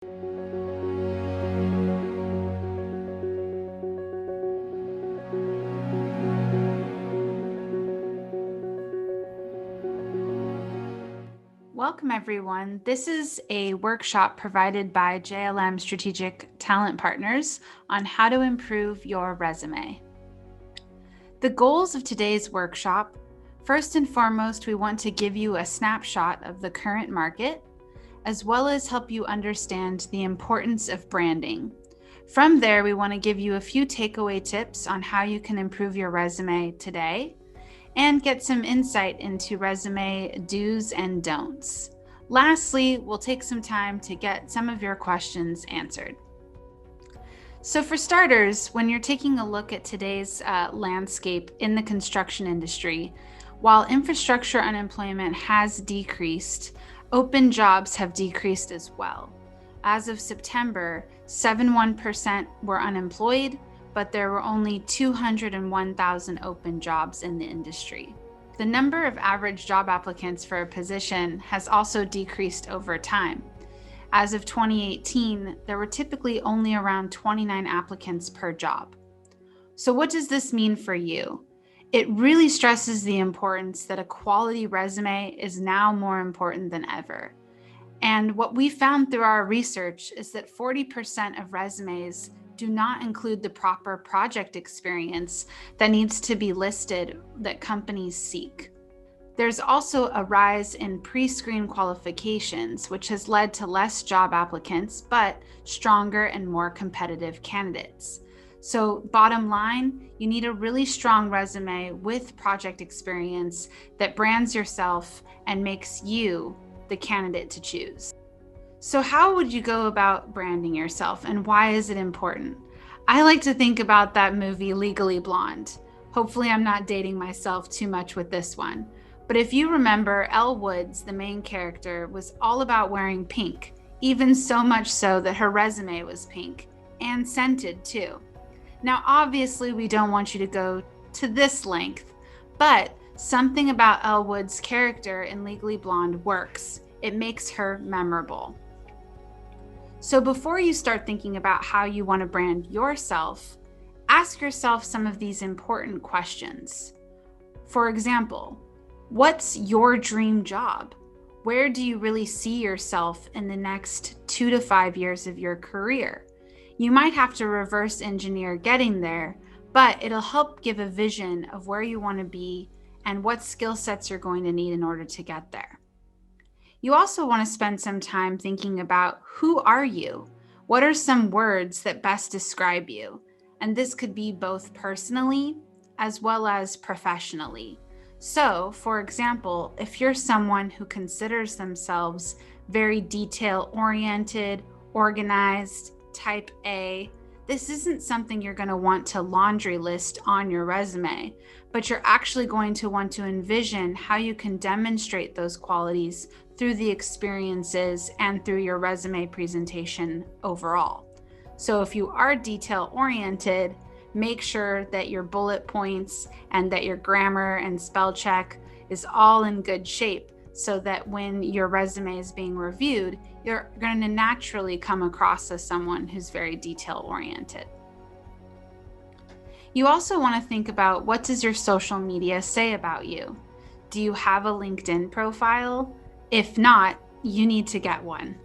Welcome everyone. This is a workshop provided by JLM Strategic Talent Partners on how to improve your resume. The goals of today's workshop: first and foremost, we want to give you a snapshot of the current market, as well as help you understand the importance of branding. From there, we want to give you a few takeaway tips on how you can improve your resume today, and get some insight into resume do's and don'ts. Lastly, we'll take some time to get some of your questions answered. So for starters, when you're taking a look at today's landscape in the construction industry, while infrastructure unemployment has decreased, open jobs have decreased as well. As of September, 71% were unemployed, but there were only 201,000 open jobs in the industry. The number of average job applicants for a position has also decreased over time. As of 2018, there were typically only around 29 applicants per job. So what does this mean for you? It really stresses the importance that a quality resume is now more important than ever. And what we found through our research is that 40% of resumes do not include the proper project experience that needs to be listed that companies seek. There's also a rise in pre-screen qualifications, which has led to less job applicants, but stronger and more competitive candidates. So bottom line, you need a really strong resume with project experience that brands yourself and makes you the candidate to choose. So how would you go about branding yourself, and why is it important? I like to think about that movie Legally Blonde. Hopefully I'm not dating myself too much with this one. But if you remember, Elle Woods, the main character, was all about wearing pink, even so much so that her resume was pink, and scented too. Now obviously we don't want you to go to this length, but something about Elle Woods' character in Legally Blonde works. It makes her memorable. So before you start thinking about how you want to brand yourself, ask yourself some of these important questions. For example, what's your dream job? Where do you really see yourself in the next 2 to 5 years of your career? You might have to reverse engineer getting there, but it'll help give a vision of where you want to be and what skill sets you're going to need in order to get there. You also want to spend some time thinking about, who are you? What are some words that best describe you? And this could be both personally as well as professionally. So, for example, if you're someone who considers themselves very detail-oriented, organized, type A, this isn't something you're going to want to laundry list on your resume, but you're actually going to want to envision how you can demonstrate those qualities through the experiences and through your resume presentation overall. So if you are detail-oriented, make sure that your bullet points and that your grammar and spell check is all in good shape, so that when your resume is being reviewed, you're going to naturally come across as someone who's very detail-oriented. You also want to think about, what does your social media say about you? Do you have a LinkedIn profile? If not, you need to get one.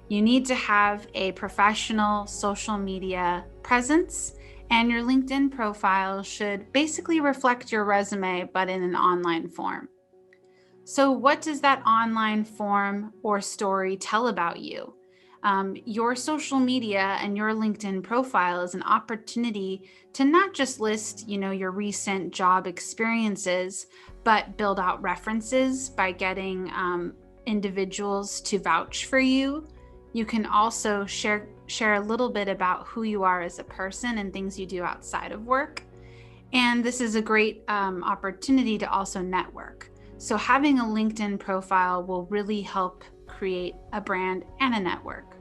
You need to have a professional social media presence, and your LinkedIn profile should basically reflect your resume, but in an online form. So what does that online form or story tell about you? Your social media and your LinkedIn profile is an opportunity to not just list, your recent job experiences, but build out references by getting individuals to vouch for you. You can also share a little bit about who you are as a person and things you do outside of work. And this is a great opportunity to also network. So having a LinkedIn profile will really help create a brand and a network.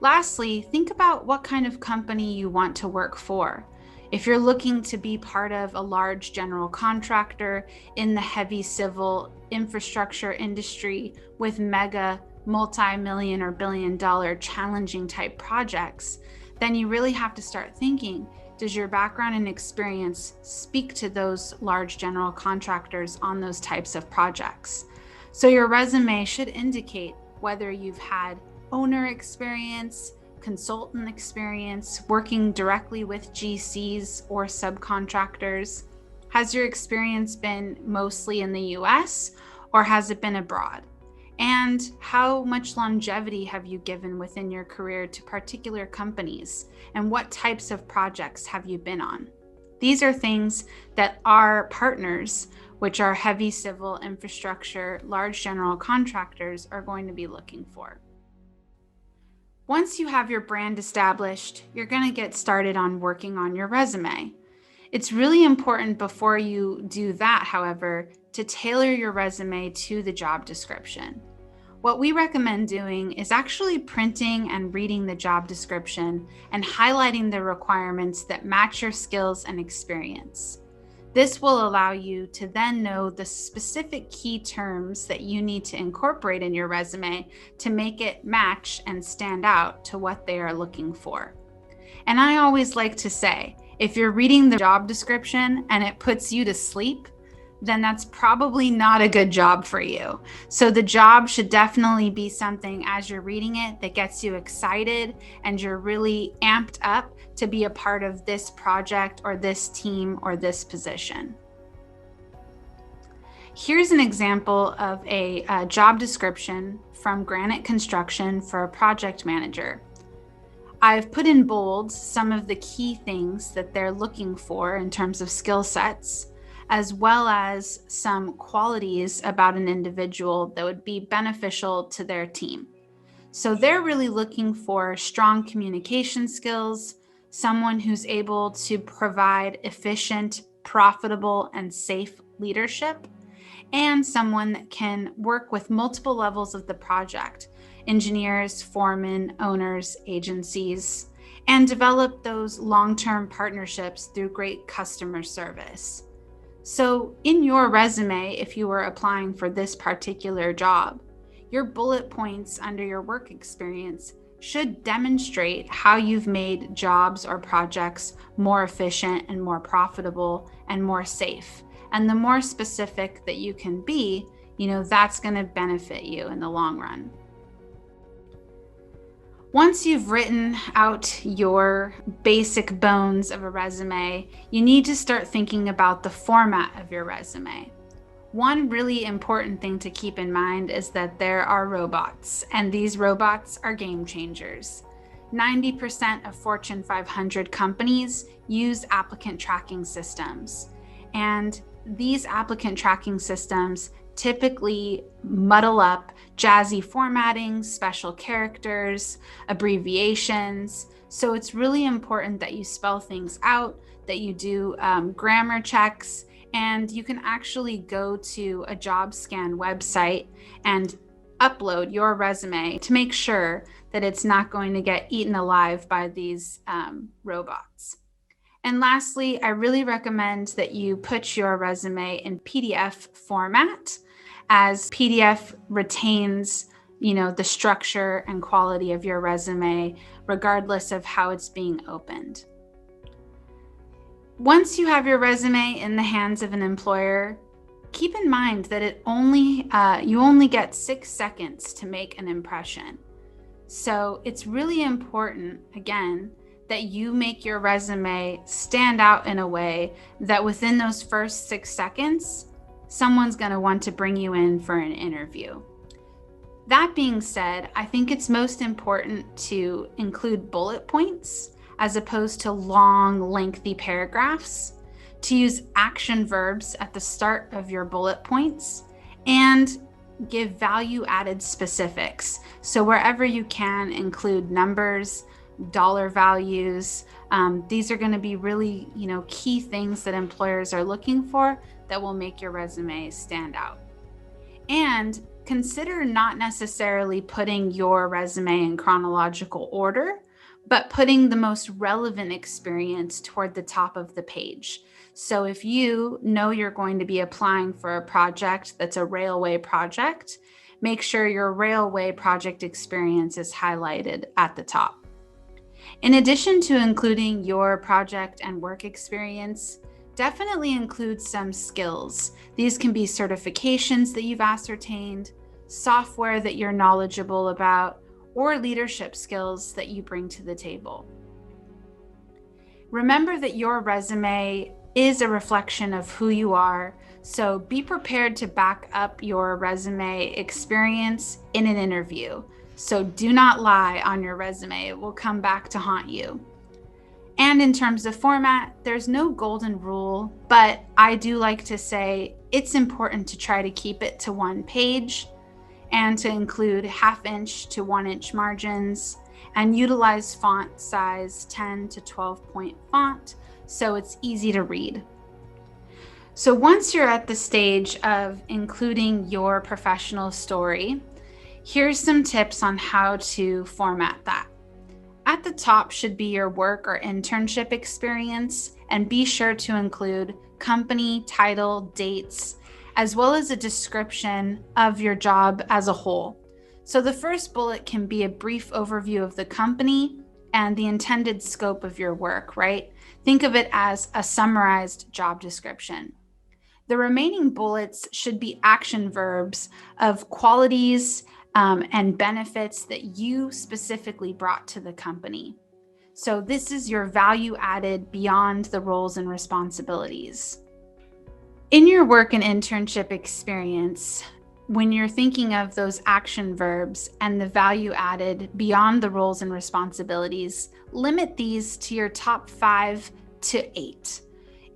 Lastly, think about what kind of company you want to work for. If you're looking to be part of a large general contractor in the heavy civil infrastructure industry with mega multi-million or billion-dollar challenging type projects, then you really have to start thinking, does your background and experience speak to those large general contractors on those types of projects? So your resume should indicate whether you've had owner experience, consultant experience, working directly with GCs or subcontractors. Has your experience been mostly in the US or has it been abroad? And how much longevity have you given within your career to particular companies? And what types of projects have you been on? These are things that our partners, which are heavy civil infrastructure, large general contractors, are going to be looking for. Once you have your brand established, you're going to get started on working on your resume. It's really important before you do that, however, to tailor your resume to the job description. What we recommend doing is actually printing and reading the job description and highlighting the requirements that match your skills and experience. This will allow you to then know the specific key terms that you need to incorporate in your resume to make it match and stand out to what they are looking for. And I always like to say, if you're reading the job description and it puts you to sleep, then that's probably not a good job for you. So the job should definitely be something as you're reading it that gets you excited and you're really amped up to be a part of this project or this team or this position. Here's an example of a job description from Granite Construction for a project manager. I've put in bold some of the key things that they're looking for in terms of skill sets, as well as some qualities about an individual that would be beneficial to their team. So they're really looking for strong communication skills, someone who's able to provide efficient, profitable, and safe leadership, and someone that can work with multiple levels of the project, engineers, foremen, owners, agencies, and develop those long-term partnerships through great customer service. So in your resume, if you were applying for this particular job, your bullet points under your work experience should demonstrate how you've made jobs or projects more efficient and more profitable and more safe. And the more specific that you can be, that's going to benefit you in the long run. Once you've written out your basic bones of a resume, you need to start thinking about the format of your resume. One really important thing to keep in mind is that there are robots, and these robots are game changers. 90% of Fortune 500 companies use applicant tracking systems, and these applicant tracking systems typically muddle up jazzy formatting, special characters, abbreviations. So it's really important that you spell things out, that you do grammar checks, and you can actually go to a job scan website and upload your resume to make sure that it's not going to get eaten alive by these robots. And lastly, I really recommend that you put your resume in PDF format, as PDF retains, the structure and quality of your resume, regardless of how it's being opened. Once you have your resume in the hands of an employer, keep in mind that you only get 6 seconds to make an impression. So it's really important, again, that you make your resume stand out in a way that within those first 6 seconds, someone's going to want to bring you in for an interview. That being said, I think it's most important to include bullet points as opposed to long, lengthy paragraphs, to use action verbs at the start of your bullet points, and give value-added specifics. So wherever you can, include numbers, dollar values. These are going to be really, key things that employers are looking for that will make your resume stand out. And consider not necessarily putting your resume in chronological order, but putting the most relevant experience toward the top of the page. So if you know you're going to be applying for a project that's a railway project, make sure your railway project experience is highlighted at the top. In addition to including your project and work experience, definitely include some skills. These can be certifications that you've ascertained, software that you're knowledgeable about, or leadership skills that you bring to the table. Remember that your resume is a reflection of who you are, so be prepared to back up your resume experience in an interview. So do not lie on your resume. It will come back to haunt you. And in terms of format, there's no golden rule, but I do like to say it's important to try to keep it to one page and to include 1/2 inch to 1 inch margins and utilize font size 10 to 12 point font so it's easy to read. So once you're at the stage of including your professional story, here's some tips on how to format that. At the top should be your work or internship experience, and be sure to include company, title, dates, as well as a description of your job as a whole. So the first bullet can be a brief overview of the company and the intended scope of your work, right? Think of it as a summarized job description. The remaining bullets should be action verbs of qualities and benefits that you specifically brought to the company. So this is your value added beyond the roles and responsibilities. In your work and internship experience, when you're thinking of those action verbs and the value added beyond the roles and responsibilities, limit these to your top 5 to 8.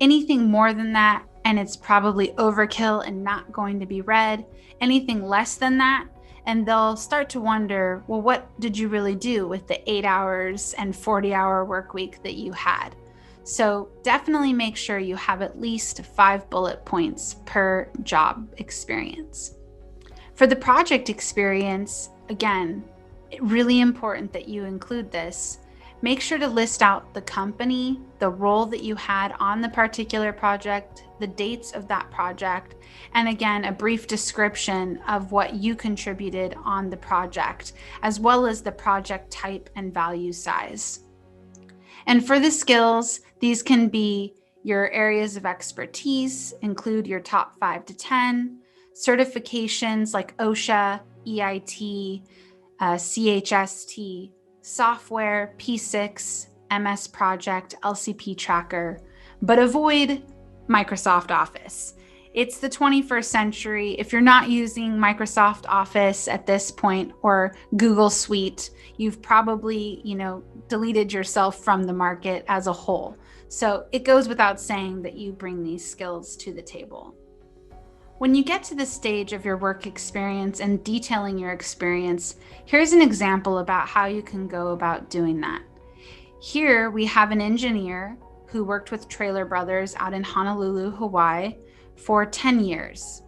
Anything more than that, and it's probably overkill and not going to be read. Anything less than that, and they'll start to wonder, well, what did you really do with the 8 hours and 40-hour work week that you had? So definitely make sure you have at least 5 bullet points per job experience. For the project experience, again, really important that you include this. Make sure to list out the company, the role that you had on the particular project, the dates of that project, and again, a brief description of what you contributed on the project, as well as the project type and value size. And for the skills, these can be your areas of expertise, include your top 5 to 10, certifications like OSHA, EIT, CHST, software, P6, MS Project, LCP Tracker, but avoid Microsoft Office. It's the 21st century. If you're not using Microsoft Office at this point or Google Suite, you've probably, deleted yourself from the market as a whole. So it goes without saying that you bring these skills to the table. When you get to the stage of your work experience and detailing your experience, here's an example about how you can go about doing that. Here we have an engineer who worked with Tailor Brothers out in Honolulu, Hawaii for 10 years.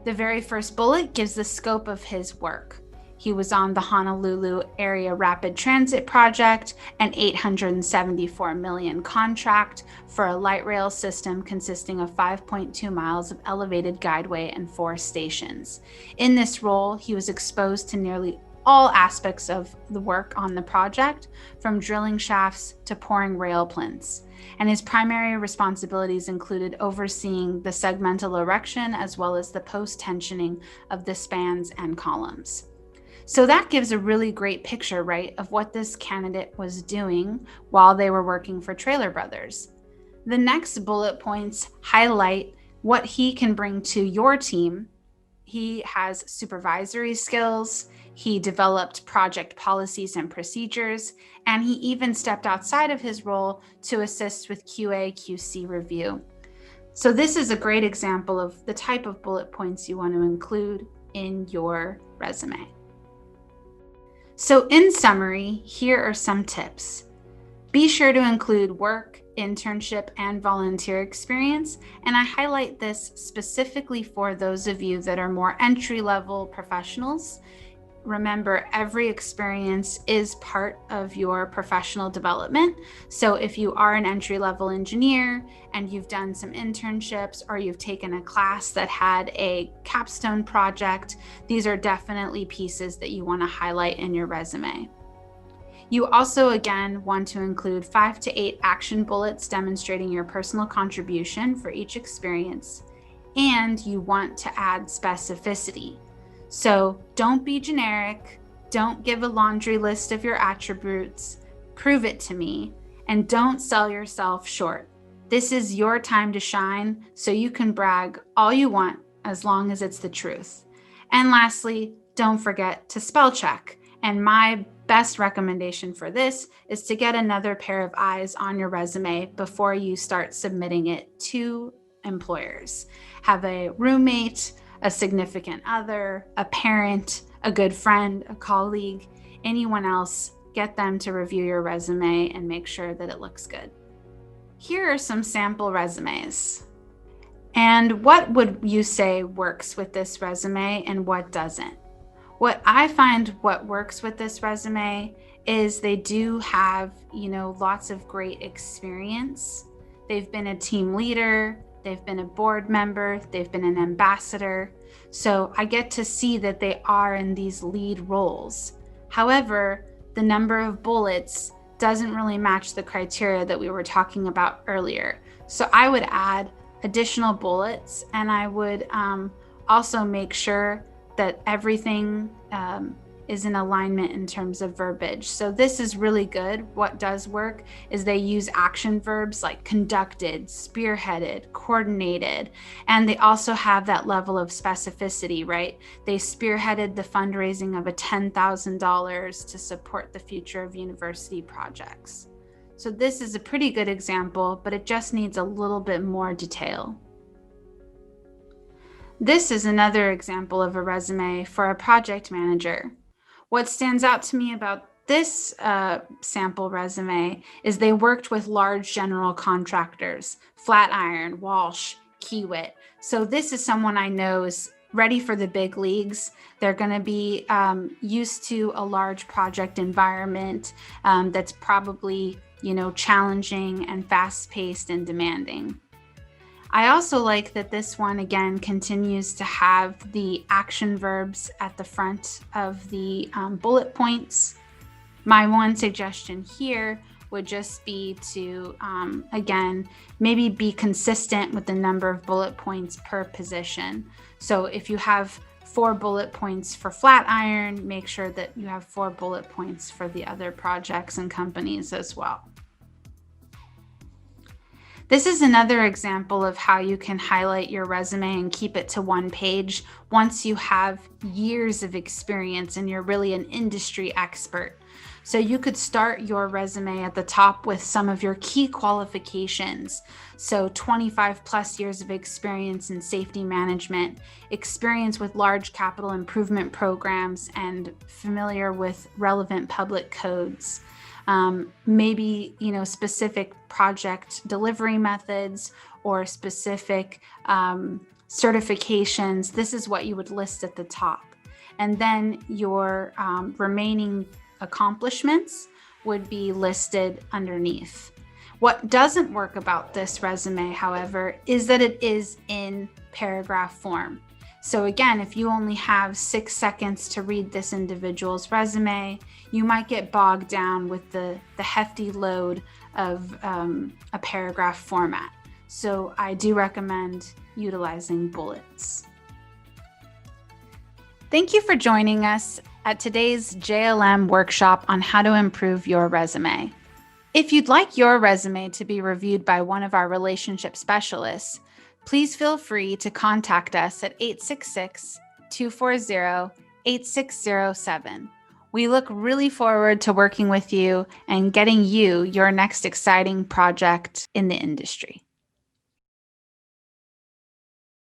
The very first bullet gives the scope of his work. He was on the Honolulu Area Rapid Transit Project, an $874 million contract for a light rail system consisting of 5.2 miles of elevated guideway and 4 stations. In this role, he was exposed to nearly all aspects of the work on the project, from drilling shafts to pouring rail plinths. And his primary responsibilities included overseeing the segmental erection as well as the post-tensioning of the spans and columns. So that gives a really great picture, right, of what this candidate was doing while they were working for Tailor Brothers. The next bullet points highlight what he can bring to your team. He has supervisory skills, he developed project policies and procedures, and he even stepped outside of his role to assist with QA/QC review. So this is a great example of the type of bullet points you want to include in your resume. So in summary, here are some tips. Be sure to include work, internship, and volunteer experience, and I highlight this specifically for those of you that are more entry-level professionals. remember, every experience is part of your professional development. So if you are an entry-level engineer and you've done some internships or you've taken a class that had a capstone project, these are definitely pieces that you want to highlight in your resume. You also, again, want to include 5 to 8 action bullets demonstrating your personal contribution for each experience, and you want to add specificity. So don't be generic, don't give a laundry list of your attributes, prove it to me, and don't sell yourself short. This is your time to shine, so you can brag all you want as long as it's the truth. And lastly, don't forget to spell check. And my best recommendation for this is to get another pair of eyes on your resume before you start submitting it to employers. Have a roommate, a significant other, a parent, a good friend, a colleague, anyone else, get them to review your resume and make sure that it looks good. Here are some sample resumes. And what would you say works with this resume and what doesn't? What I find what works with this resume is they do have, lots of great experience. They've been a team leader, they've been a board member, they've been an ambassador. So I get to see that they are in these lead roles. However, the number of bullets doesn't really match the criteria that we were talking about earlier. So I would add additional bullets, and I would also make sure that everything is in alignment in terms of verbiage. So this is really good. What does work is they use action verbs like conducted, spearheaded, coordinated, and they also have that level of specificity, right? They spearheaded the fundraising of a $10,000 to support the future of university projects. So this is a pretty good example, but it just needs a little bit more detail. This is another example of a resume for a project manager. What stands out to me about this sample resume is they worked with large general contractors, Flatiron, Walsh, Kiewit. So this is someone I know is ready for the big leagues. They're going to be used to a large project environment that's probably, challenging and fast-paced and demanding. I also like that this one, again, continues to have the action verbs at the front of the bullet points. My one suggestion here would just be to, again, maybe be consistent with the number of bullet points per position. So if you have 4 bullet points for Flatiron, make sure that you have 4 bullet points for the other projects and companies as well. This is another example of how you can highlight your resume and keep it to one page once you have years of experience and you're really an industry expert. So you could start your resume at the top with some of your key qualifications. So 25 plus years of experience in safety management, experience with large capital improvement programs, and familiar with relevant public codes. Maybe, specific project delivery methods or specific certifications. This is what you would list at the top. And then your remaining accomplishments would be listed underneath. What doesn't work about this resume, however, is that it is in paragraph form. So again, if you only have 6 seconds to read this individual's resume, you might get bogged down with the hefty load of a paragraph format. So I do recommend utilizing bullets. Thank you for joining us at today's JLM workshop on how to improve your resume. If you'd like your resume to be reviewed by one of our relationship specialists, please feel free to contact us at 866-240-8607. We look really forward to working with you and getting you your next exciting project in the industry.